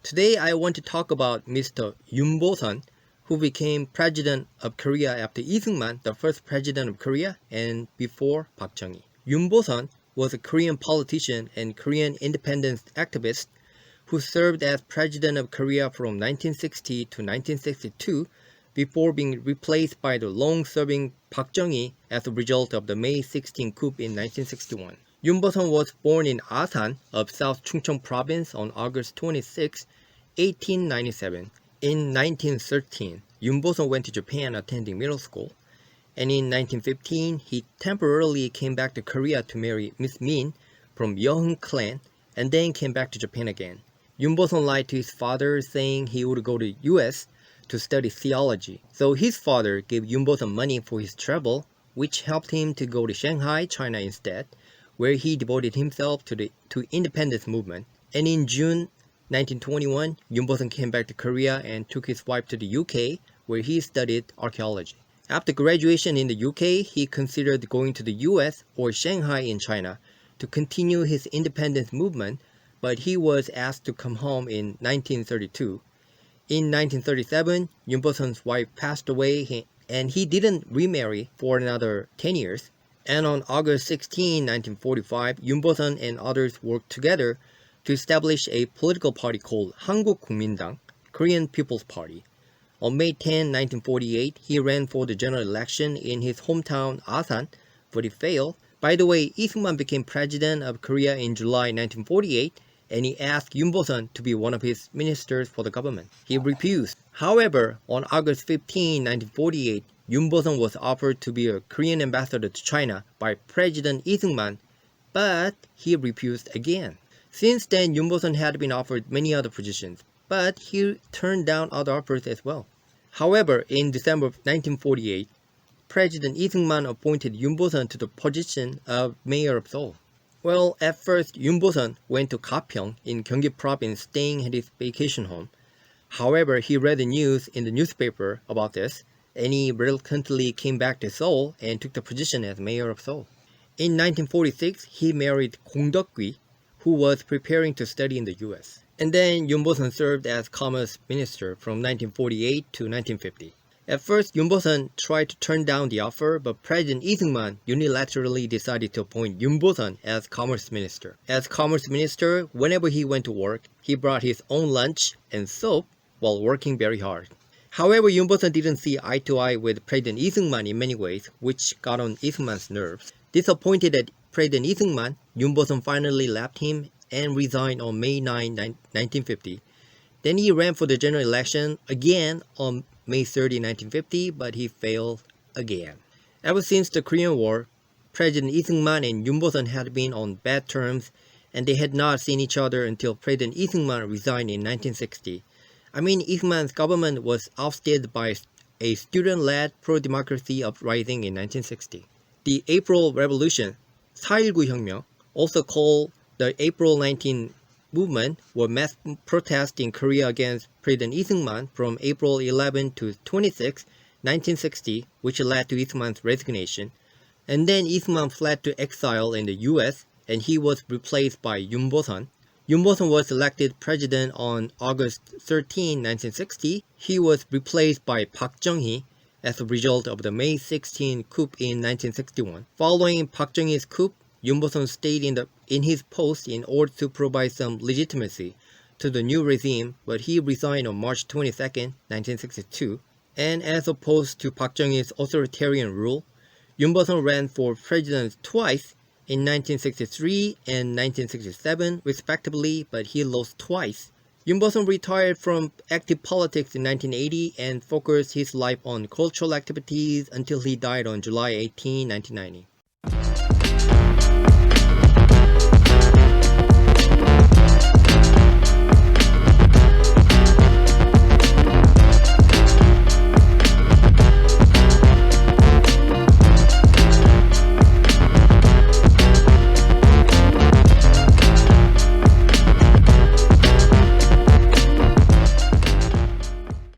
Today I want to talk about Mr. 윤보선, who became president of Korea after Seung-man, the first president of Korea, and before Park Chung-hee. 윤보선 was a Korean politician and Korean independence activist who served as president of Korea from 1960 to 1962 before being replaced by the long-serving Park Chung-hee as a result of the May 16 coup in 1961. 윤보선 was born in Asan of South Chungcheong Province on August 26, 1897. In 1913, 윤보선 went to Japan attending middle school, and in 1915, he temporarily came back to Korea to marry Miss Min from Yeohung clan, and then came back to Japan again. 윤보선 lied to his father, saying he would go to US to study theology. So his father gave 윤보선 money for his travel, which helped him to go to Shanghai, China instead, where he devoted himself to independence movement. And in June 1921, 윤보선 came back to Korea and took his wife to the UK, where he studied archaeology. After graduation in the UK, he considered going to the US or Shanghai in China to continue his independence movement, but he was asked to come home in 1932. In 1937, 윤보선's wife passed away and he didn't remarry for another 10 years. And on August 16, 1945, 윤보선 and others worked together to establish a political party called 한국국민당, Korean People's Party. On May 10, 1948, he ran for the general election in his hometown Asan, but he failed. By the way, Seung-man became president of Korea in July 1948, and he asked 윤보선 to be one of his ministers for the government. He refused. However, on August 15, 1948, 윤보선 was offered to be a Korean ambassador to China by President Seung-man, but he refused again. Since then, 윤보선 had been offered many other positions, but he turned down other offers as well. However, in December of 1948, President Seung-man appointed 윤보선 to the position of mayor of Seoul. Well, at first, 윤보선 went to Gapyeong in Gyeonggi province staying at his vacation home. However, he read the news in the newspaper about this, and he reluctantly came back to Seoul and took the position as mayor of Seoul. In 1946, he married Kong Deok-gui, who was preparing to study in the US. And then 윤보선 served as commerce minister from 1948 to 1950. At first, 윤보선 tried to turn down the offer, but President Seung-man unilaterally decided to appoint 윤보선 as commerce minister. As commerce minister, whenever he went to work, he brought his own lunch and soap while working very hard. However, 윤보선 didn't see eye to eye with President Seung-man in many ways, which got on Seung-man's nerves. Disappointed at President Seung-man, 윤보선 finally left him and resigned on May 9, 1950. Then he ran for the general election again on May 30, 1950, but he failed again. Ever since the Korean War, President Seung-man and 윤보선 had been on bad terms, and they had not seen each other until President Seung-man resigned in 1960. Seung-man's government was ousted by a student-led pro-democracy uprising in 1960. The April Revolution, 4.19 혁명, also called the April 19 movement, were mass protests in Korea against President Seung-man from April 11 to 26, 1960, which led to Seung-man's resignation. And then Seung-man fled to exile in the US, and he was replaced by 윤보선. 윤보선 was elected president on August 13, 1960. He was replaced by Park Chung-hee as a result of the May 16 coup in 1961. Following Park Chung-hee's coup, 윤보선 stayed in his post in order to provide some legitimacy to the new regime, but he resigned on March 22, 1962. And as opposed to Park Chung-hee's authoritarian rule, 윤보선 ran for president twice, in 1963 and 1967 respectively, but he lost twice. 윤보선 retired from active politics in 1980 and focused his life on cultural activities until he died on July 18, 1990.